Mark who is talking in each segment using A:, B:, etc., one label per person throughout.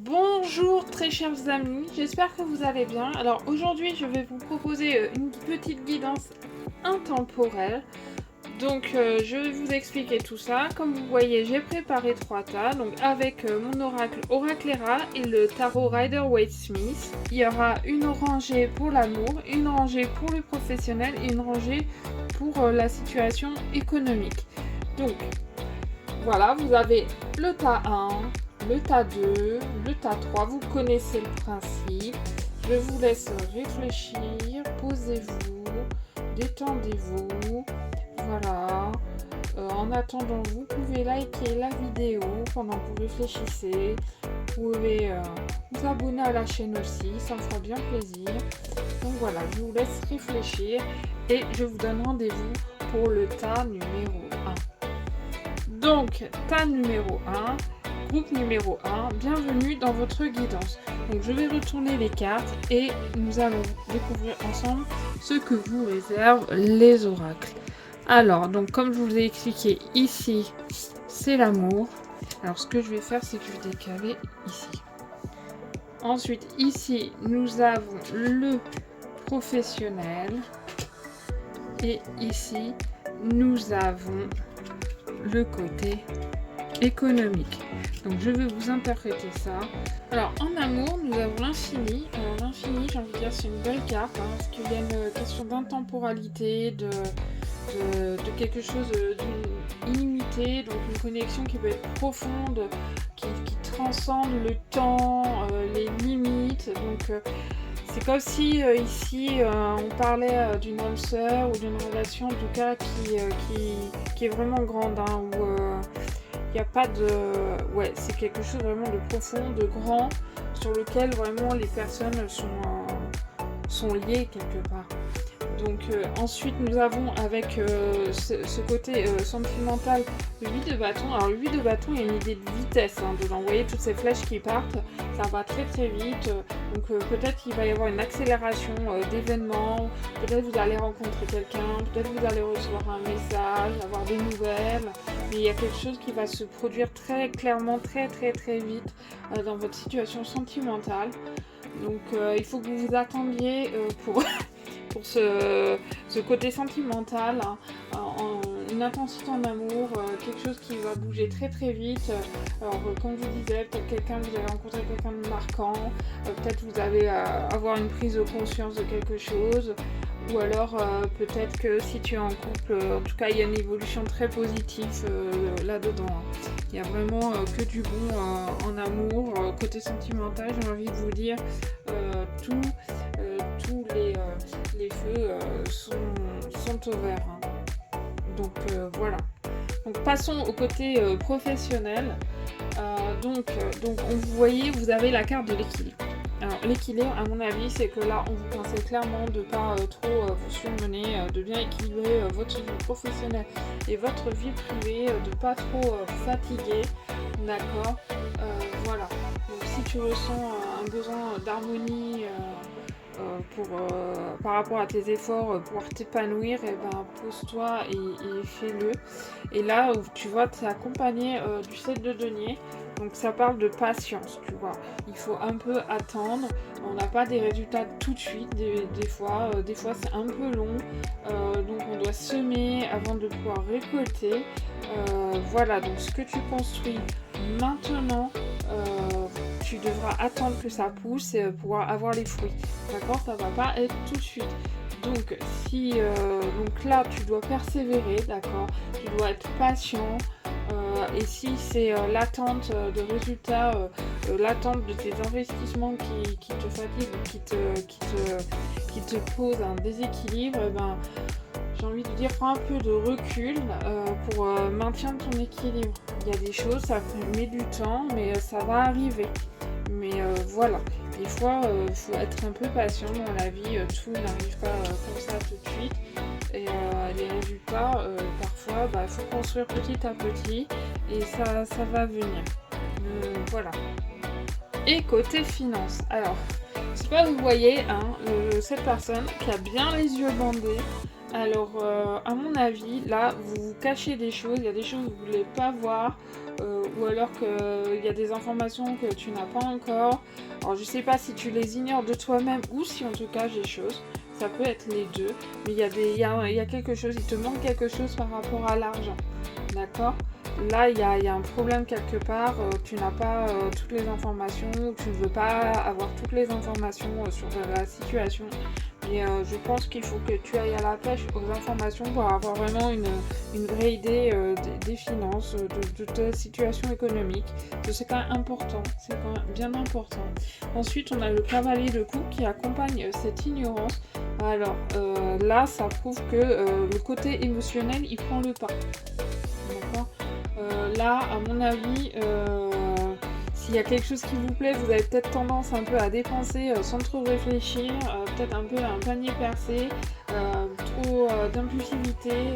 A: Bonjour très chers amis, j'espère que vous allez bien. Alors aujourd'hui je vais vous proposer une petite guidance intemporelle. Donc je vais vous expliquer tout ça. Comme vous voyez j'ai préparé 3 tas. Donc avec mon oracle Oraclera et le tarot Rider-Waite-Smith. Il y aura une rangée pour l'amour, une rangée pour le professionnel et une rangée pour la situation économique. Donc voilà, vous avez le tas 1, le tas 2, le tas 3, vous connaissez le principe. Je vous laisse réfléchir, posez-vous, détendez-vous. Voilà. En attendant, vous pouvez liker la vidéo pendant que vous réfléchissez. Vous pouvez vous abonner à la chaîne aussi, ça me fera bien plaisir. Donc voilà, je vous laisse réfléchir et je vous donne rendez-vous pour le tas numéro 1. Donc, tas numéro 1, groupe numéro 1, bienvenue dans votre guidance. Donc, je vais retourner les cartes et nous allons découvrir ensemble ce que vous réservent les oracles. Alors, donc comme je vous ai expliqué, ici, c'est l'amour. Alors, ce que je vais faire, c'est que je vais décaler ici. Ensuite, ici, nous avons le professionnel. Et ici, nous avons le côté économique. Donc je vais vous interpréter ça. Alors en amour, nous avons l'infini. Alors l'infini, j'ai envie de dire, c'est une belle carte, parce qu'il y a une question d'intemporalité, de quelque chose d'illimité, donc une connexion qui peut être profonde, qui transcende le temps, les limites. Donc c'est comme si ici on parlait d'une âme sœur ou d'une relation en tout cas qui est vraiment grande, où il n'y a pas de... Ouais, c'est quelque chose vraiment de profond, de grand, sur lequel vraiment les personnes sont liées quelque part. Donc ensuite nous avons avec ce côté sentimental le 8 de bâton. Alors le 8 de bâton, il y a une idée de vitesse dedans. Vous voyez toutes ces flèches qui partent, ça va très très vite. Donc peut-être qu'il va y avoir une accélération d'événements, peut-être vous allez rencontrer quelqu'un, peut-être vous allez recevoir un message, avoir des nouvelles. Mais il y a quelque chose qui va se produire très clairement, très très très vite dans votre situation sentimentale. Donc il faut que vous vous attendiez pour ce côté sentimental, une intensité en amour, quelque chose qui va bouger très très vite. Alors comme je vous disais, peut-être vous allez rencontrer quelqu'un de marquant, peut-être vous allez avoir une prise de conscience de quelque chose, ou alors peut-être que si tu es en couple, en tout cas il y a une évolution très positive là-dedans. Il y a vraiment que du bon en amour. Côté sentimental, j'ai envie de vous dire, tous les feux sont au vert. Donc voilà. Donc passons au côté professionnel. Donc vous voyez, vous avez la carte de l'équilibre. Alors l'équilibre, à mon avis, c'est que là, on vous conseille clairement de ne pas trop vous surmener, de bien équilibrer votre vie professionnelle et votre vie privée, de ne pas trop vous fatiguer, d'accord. Voilà. Donc si tu ressens un besoin d'harmonie par rapport à tes efforts, pouvoir t'épanouir, et ben pose-toi et fais-le. Et là, tu vois, tu es accompagné du 7 de denier. Donc ça parle de patience, tu vois. Il faut un peu attendre. On n'a pas des résultats tout de suite, des fois c'est un peu long. Donc on doit semer avant de pouvoir récolter. Voilà, donc ce que tu construis maintenant, tu devras attendre que ça pousse et pouvoir avoir les fruits. D'accord, ça va pas être tout de suite. Donc donc là tu dois persévérer, d'accord. Tu dois être patient. Et si c'est l'attente de résultats, l'attente de tes investissements qui te fatiguent, qui te posent un déséquilibre, ben, j'ai envie de dire, prends un peu de recul pour maintenir ton équilibre. Il y a des choses, ça met du temps, mais ça va arriver. Mais voilà, des fois, il faut être un peu patient dans la vie, tout n'arrive pas comme ça tout de suite. Et les résultats, parfois, il faut construire petit à petit et ça va venir. Voilà. Et côté finance, alors, je sais pas, vous voyez, cette personne qui a bien les yeux bandés. Alors, à mon avis, là, vous vous cachez des choses, il y a des choses que vous ne voulez pas voir, ou alors qu'il y a des informations que tu n'as pas encore. Alors je sais pas si tu les ignores de toi-même ou si on te cache des choses. Ça peut être les deux, mais il y a quelque chose, il te manque quelque chose par rapport à l'argent. D'accord? Là, il y a un problème quelque part, tu n'as pas toutes les informations, ou tu ne veux pas avoir toutes les informations sur la situation. Mais je pense qu'il faut que tu ailles à la pêche aux informations pour avoir vraiment une vraie idée des finances, de ta situation économique. C'est quand même important, c'est quand même bien important. Ensuite, on a le cavalier de coupe qui accompagne cette ignorance. Alors là, ça prouve que le côté émotionnel, il prend le pas. D'accord ? Là, à mon avis, s'il y a quelque chose qui vous plaît, vous avez peut-être tendance un peu à dépenser sans trop réfléchir, peut-être un peu un panier percé, trop d'impulsivité.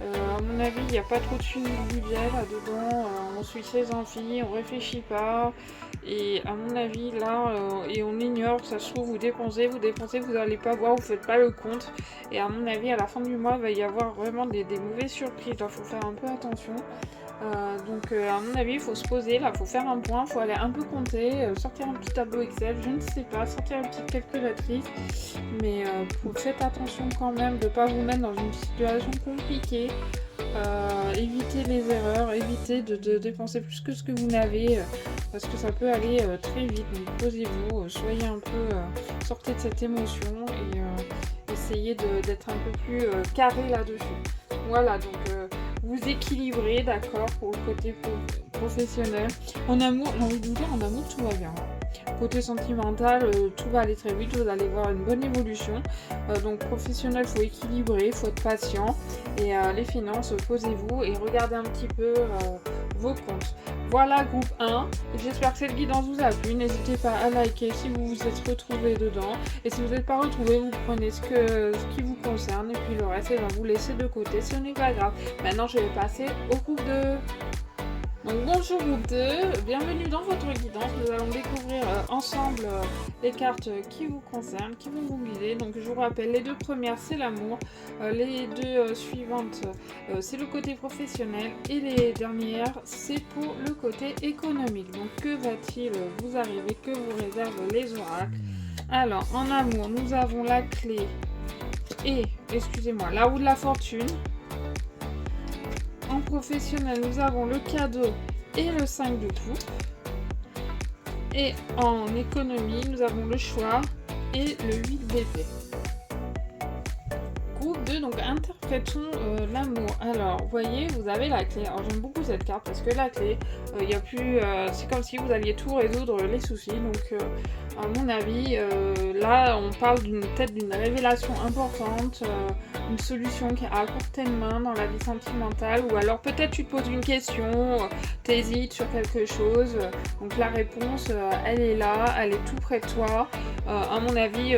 A: À mon avis, il n'y a pas trop de suivi du budget là-dedans. On suit ses envies, on réfléchit pas. Et à mon avis, là, et on ignore, ça se trouve, vous dépensez, vous n'allez pas voir, vous faites pas le compte. Et à mon avis, à la fin du mois, il va y avoir vraiment des mauvaises surprises. Il faut faire un peu attention. Donc à mon avis il faut se poser, là il faut faire un point, il faut aller un peu compter, sortir un petit tableau Excel, je ne sais pas, sortir une petite calculatrice, mais faites attention quand même de ne pas vous mettre dans une situation compliquée, évitez les erreurs, évitez de dépenser plus que ce que vous n'avez, parce que ça peut aller très vite, donc posez-vous, soyez un peu, sortez de cette émotion et essayez d'être un peu plus carré là-dessus. Voilà, donc vous équilibrez, d'accord, pour le côté professionnel. En amour, j'ai envie de vous dire, en amour, tout va bien. Côté sentimental, tout va aller très vite, vous allez voir une bonne évolution. Donc professionnel, il faut équilibrer, il faut être patient. Et les finances, posez-vous et regardez un petit peu vos comptes. Voilà, groupe 1. J'espère que cette guidance vous a plu. N'hésitez pas à liker si vous vous êtes retrouvés dedans. Et si vous n'êtes pas retrouvés, vous prenez ce qui vous concerne. Et puis le reste, vous laissez de côté. Ce n'est pas grave. Maintenant, je vais passer au groupe 2. Donc bonjour groupe 2, bienvenue dans votre guidance. Nous allons découvrir ensemble les cartes qui vous concernent, qui vont vous guider. Donc je vous rappelle, les deux premières c'est l'amour, les deux suivantes c'est le côté professionnel et les dernières c'est pour le côté économique. Donc que va-t-il vous arriver, que vous réservent les oracles? Alors en amour nous avons la clé et, la roue de la fortune. En professionnel, nous avons le cadeau et le 5 de coupe. Et en économie, nous avons le choix et le 8 d'épée. Groupe 2, donc interprétons l'amour. Alors, vous voyez, vous avez la clé. Alors, j'aime beaucoup cette carte parce que la clé, il y a plus, c'est comme si vous alliez tout résoudre les soucis. Donc, à mon avis, là, on parle peut-être d'une révélation importante. Une solution qui est à portée de main dans la vie sentimentale, ou alors peut-être tu te poses une question, t'hésites sur quelque chose, donc la réponse elle est là, elle est tout près de toi. À mon avis,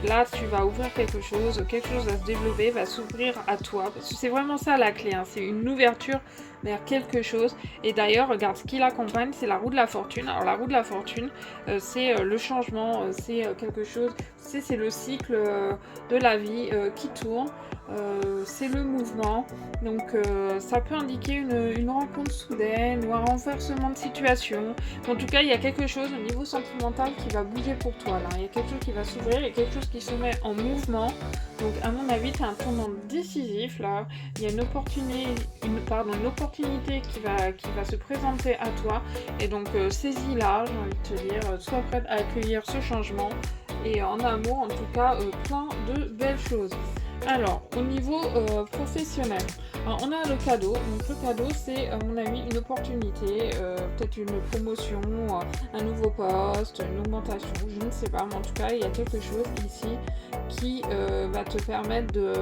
A: là tu vas ouvrir quelque chose va se développer, va s'ouvrir à toi, parce que c'est vraiment ça la clé, hein, c'est une ouverture vers quelque chose. Et d'ailleurs, regarde, ce qui l'accompagne, c'est la roue de la fortune. Alors la roue de la fortune, c'est le changement, c'est quelque chose, c'est le cycle de la vie qui tourne. C'est le mouvement, donc ça peut indiquer une rencontre soudaine ou un renversement de situation. En tout cas, il y a quelque chose au niveau sentimental qui va bouger pour toi là. Il y a quelque chose qui va s'ouvrir, il y a quelque chose qui se met en mouvement. Donc à mon avis, tu as un tournant décisif là. Il y a une opportunité qui va se présenter à toi. Et donc saisis-la, j'ai envie de te dire, sois prête à accueillir ce changement. Et en amour, en tout cas, plein de belles choses. Alors, au niveau professionnel, alors, on a le cadeau. Donc le cadeau, c'est à mon avis une opportunité, peut-être une promotion, un nouveau poste, une augmentation, je ne sais pas. Mais en tout cas, il y a quelque chose ici qui va te permettre de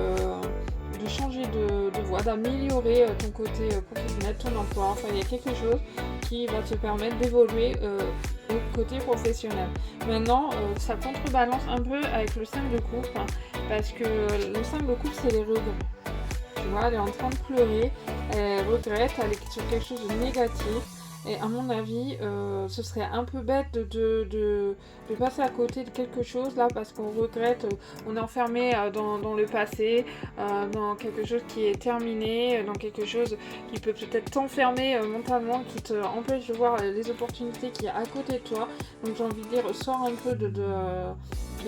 A: changer de voie, d'améliorer ton côté professionnel, ton emploi. Enfin, il y a quelque chose qui va te permettre d'évoluer au côté professionnel. Maintenant, ça contrebalance un peu avec le 5 de coupe, hein, parce que le 5 de coupe, c'est les regrets. Tu vois, elle est en train de pleurer, elle regrette, elle est sur quelque chose de négatif. Et à mon avis, ce serait un peu bête de passer à côté de quelque chose là parce qu'on regrette, on est enfermé dans le passé, dans quelque chose qui est terminé, dans quelque chose qui peut peut-être t'enfermer mentalement, qui te empêche de voir les opportunités qui est à côté de toi. Donc j'ai envie de dire, sors un peu de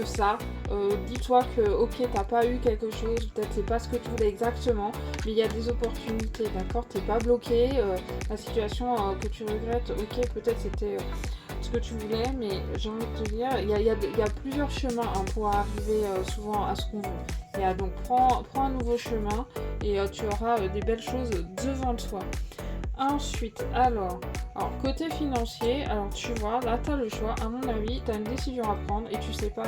A: ça. Dis-toi que ok, t'as pas eu quelque chose, peut-être c'est pas ce que tu voulais exactement, mais il y a des opportunités, d'accord? T'es pas bloqué. La situation que tu regrettes, ok, peut-être c'était ce que tu voulais, mais j'ai envie de te dire, il y a plusieurs chemins hein, pour arriver souvent à ce qu'on veut. Donc prends un nouveau chemin et tu auras des belles choses devant toi. Ensuite, alors côté financier, alors tu vois, là tu as le choix, à mon avis, tu as une décision à prendre et tu sais pas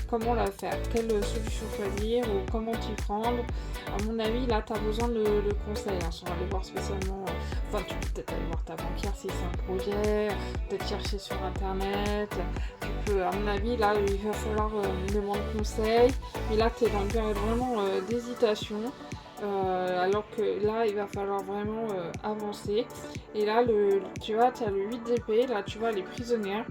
A: comment la faire, quelle solution choisir ou comment t'y prendre. À mon avis, là tu as besoin de conseil, hein, sans aller voir spécialement, enfin tu peux peut-être aller voir ta banquière si c'est un projet, peut-être chercher sur internet, tu peux, à mon avis, là il va falloir demander conseil, mais là tu es dans une période vraiment d'hésitation. Alors que là il va falloir vraiment avancer et là tu vois tu as le 8 d'épée, là tu vois les prisonnières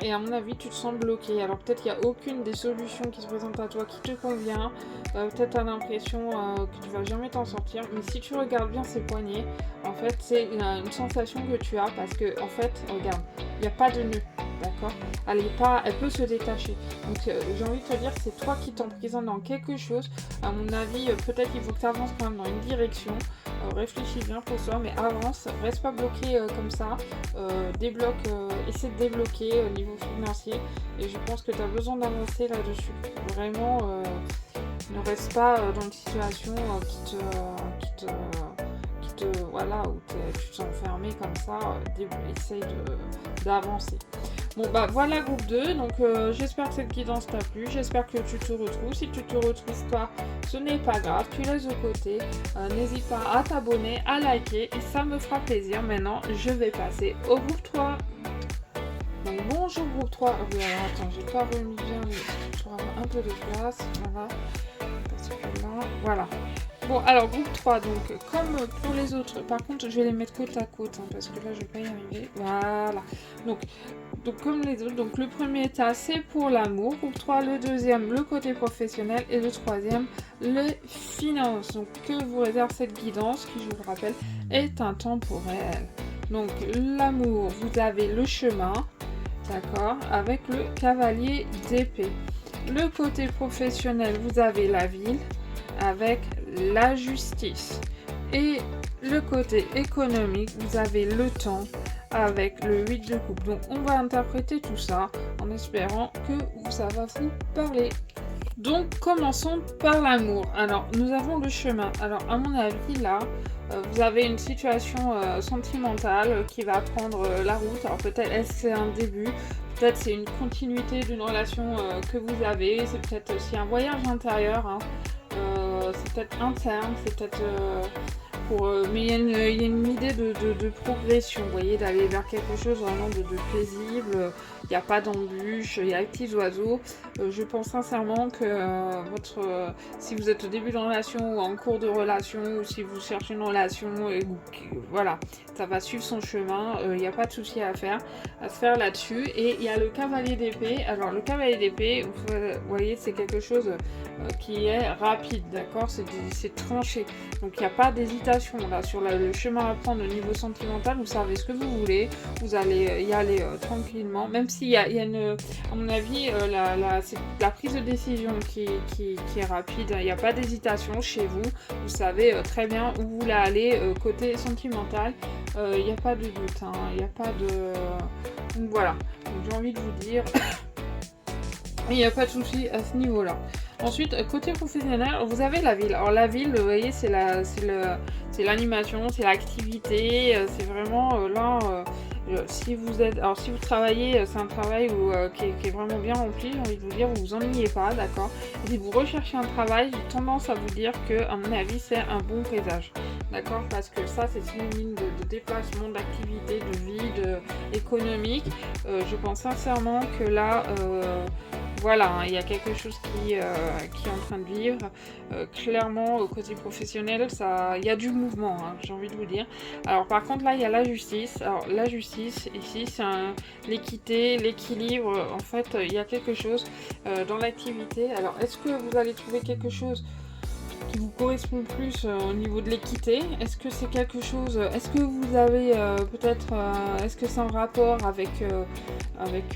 A: et à mon avis tu te sens bloqué, alors peut-être qu'il n'y a aucune des solutions qui se présentent à toi qui te convient, peut-être tu as l'impression que tu vas jamais t'en sortir, mais si tu regardes bien ces poignets, en fait c'est une sensation que tu as parce que en fait regarde, il n'y a pas de nœud. D'accord, elle peut se détacher. Donc j'ai envie de te dire, c'est toi qui t'emprisonnes dans quelque chose. À mon avis, peut-être qu'il faut que tu avances quand même dans une direction. Réfléchis bien pour toi, mais avance. Reste pas bloqué comme ça. Essaie de débloquer au niveau financier. Et je pense que tu as besoin d'avancer là-dessus. Vraiment, ne reste pas dans une situation voilà, où tu te sens enfermé comme ça. Essaye d'avancer. Bon bah voilà groupe 2, donc j'espère que cette guidance t'a plu, j'espère que tu te retrouves. Si tu te retrouves pas, ce n'est pas grave, tu laisses de côté. N'hésite pas à t'abonner, à liker et ça me fera plaisir. Maintenant je vais passer au groupe 3. Donc bonjour groupe 3. Ah oui, alors attends, j'ai pas remis bien pour avoir un peu de place. Voilà. Parce que là, voilà. Bon alors groupe 3, donc comme pour les autres, par contre je vais les mettre côte à côte hein, parce que là je vais pas y arriver. Voilà. Donc comme les autres, donc le premier état c'est pour l'amour, groupe 3, le deuxième le côté professionnel et le troisième les finances. Donc que vous réserve cette guidance qui, je vous le rappelle, est intemporelle. Donc l'amour, vous avez le chemin, d'accord, avec le cavalier d'épée. Le côté professionnel, vous avez la ville avec la justice. Et le côté économique, vous avez le temps avec le 8 de coupe. Donc on va interpréter tout ça en espérant que ça va vous parler. Donc commençons par l'amour. Alors nous avons le chemin. Alors à mon avis là, vous avez une situation sentimentale qui va prendre la route. Alors peut-être c'est un début, peut-être c'est une continuité d'une relation que vous avez, c'est peut-être aussi un voyage intérieur, hein. C'est peut-être interne, c'est peut-être mais il y a une idée de progression, vous voyez, d'aller vers quelque chose vraiment de paisible. Il n'y a pas d'embûches, il y a les petits oiseaux. Je pense sincèrement que si vous êtes au début de relation ou en cours de relation, ou si vous cherchez une relation, voilà, ça va suivre son chemin. Il n'y a pas de souci à se faire là-dessus. Et il y a le cavalier d'épée. Alors le cavalier d'épée, vous voyez, c'est quelque chose qui est rapide, d'accord, c'est tranché. Donc il n'y a pas d'hésitation là sur le chemin à prendre au niveau sentimental. Vous savez ce que vous voulez, vous allez y aller tranquillement, même s'il y a à mon avis, c'est la prise de décision qui est rapide. Il n'y a pas d'hésitation chez vous. Vous savez très bien où vous voulez aller côté sentimental. Il n'y a pas de doute. Il n'y a pas de... Donc voilà. Donc, j'ai envie de vous dire... Il n'y a pas de souci à ce niveau-là. Ensuite, côté professionnel, vous avez la ville. Alors la ville, vous voyez, c'est l'animation, c'est l'activité, c'est vraiment là... si vous travaillez, c'est un travail qui est vraiment bien rempli, j'ai envie de vous dire, vous vous ennuyez pas, d'accord. Si vous recherchez un travail, j'ai tendance à vous dire que, à mon avis, c'est un bon présage, d'accord, parce que ça, c'est synonyme de déplacement, d'activité, de vie, économique. Je pense sincèrement que là, voilà, hein, il y a quelque chose qui est en train de vivre. Clairement, au côté professionnel, il y a du mouvement, hein, j'ai envie de vous dire. Alors par contre, là, il y a la justice. Alors la justice, ici, c'est l'équité, l'équilibre. En fait, il y a quelque chose dans l'activité. Alors, est-ce que vous allez trouver quelque chose qui vous correspond plus au niveau de l'équité? Est-ce que c'est quelque chose, est-ce que vous avez peut-être, est-ce que c'est en rapport avec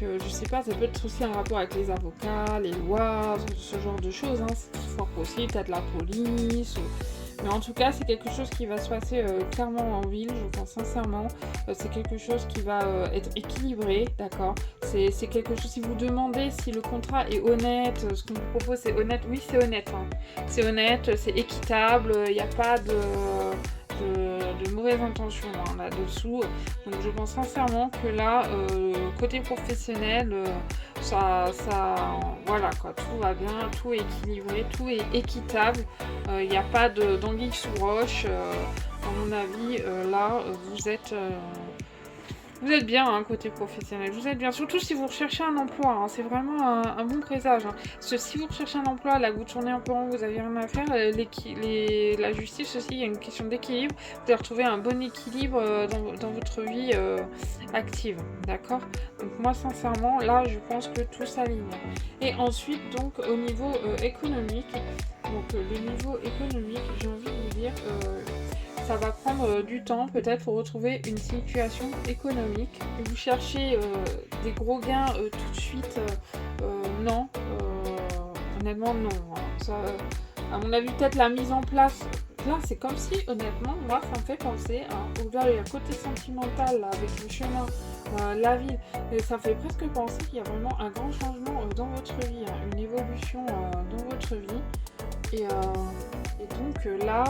A: je sais pas, ça peut être aussi un rapport avec les avocats, les lois, ce genre de choses, hein, c'est fort possible, peut-être la police, mais en tout cas c'est quelque chose qui va se passer clairement en ville, je pense sincèrement. C'est quelque chose qui va être équilibré, d'accord. C'est quelque chose, si vous demandez si le contrat est honnête, ce qu'on vous propose c'est honnête, oui c'est honnête, hein. C'est honnête, c'est équitable, il n'y a pas de mauvaises intentions hein, là-dessous. Donc je pense sincèrement que là, côté professionnel, voilà quoi, tout va bien, tout est équilibré, tout est équitable. Il n'y a pas d'anguille sous roche. À mon avis, là, vous êtes bien, hein, côté professionnel, vous êtes bien. Surtout si vous recherchez un emploi, hein, c'est vraiment un bon présage. Hein. Parce que si vous recherchez un emploi, là, vous tournez un peu en rond, vous n'avez rien à faire, la justice aussi, il y a une question d'équilibre. Vous allez retrouver un bon équilibre dans votre vie active, d'accord. Donc moi, sincèrement, là, je pense que tout s'aligne. Et ensuite, donc, au niveau économique, donc le niveau économique, j'ai envie de vous dire... ça va prendre du temps peut-être pour retrouver une situation économique. Vous cherchez des gros gains tout de suite, non. Honnêtement, non. Hein. Ça, à mon avis, peut-être la mise en place. Là, c'est comme si, honnêtement, moi, ça me fait penser au côté sentimental là, avec le chemin, la ville. Et ça me fait presque penser qu'il y a vraiment un grand changement dans votre vie, hein, une évolution dans votre vie. Et donc là,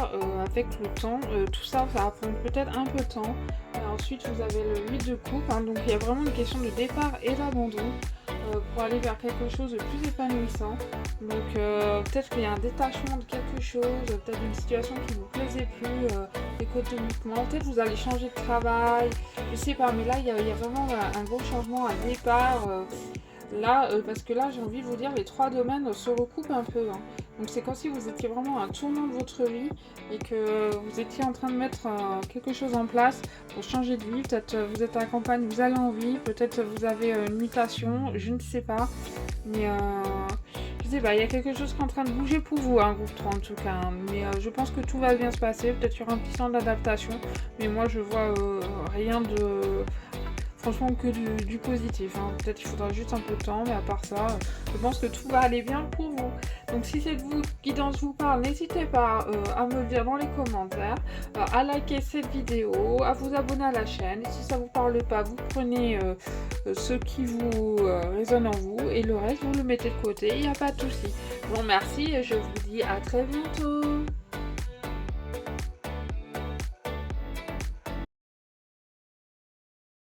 A: avec le temps, tout ça, ça va prendre peut-être un peu de temps. Et ensuite, vous avez le 8 de coupe. Hein, donc il y a vraiment une question de départ et d'abandon pour aller vers quelque chose de plus épanouissant. Donc peut-être qu'il y a un détachement de quelque chose, peut-être une situation qui ne vous plaisait plus économiquement. Peut-être vous allez changer de travail, je sais pas. Mais là, il y a vraiment un gros changement, un départ. Là, parce que là, j'ai envie de vous dire, les trois domaines se recoupent un peu. Hein. Donc c'est comme si vous étiez vraiment à un tournant de votre vie et que vous étiez en train de mettre quelque chose en place pour changer de vie. Peut-être vous êtes à la campagne, vous allez en ville, peut-être vous avez une mutation, je ne sais pas. Mais je sais pas, il y a quelque chose qui est en train de bouger pour vous, hein, groupe 3 en tout cas. Hein. Mais je pense que tout va bien se passer. Peut-être qu'il y aura un petit temps d'adaptation. Mais moi, je vois rien de... Franchement que du positif, hein. Peut-être qu'il faudra juste un peu de temps, mais à part ça, je pense que tout va aller bien pour vous. Donc si cette guidance vous parle, n'hésitez pas à me le dire dans les commentaires, à liker cette vidéo, à vous abonner à la chaîne. Et si ça vous parle pas, vous prenez ce qui vous résonne en vous et le reste vous le mettez de côté, il n'y a pas de souci. Je vous remercie et je vous dis à très bientôt.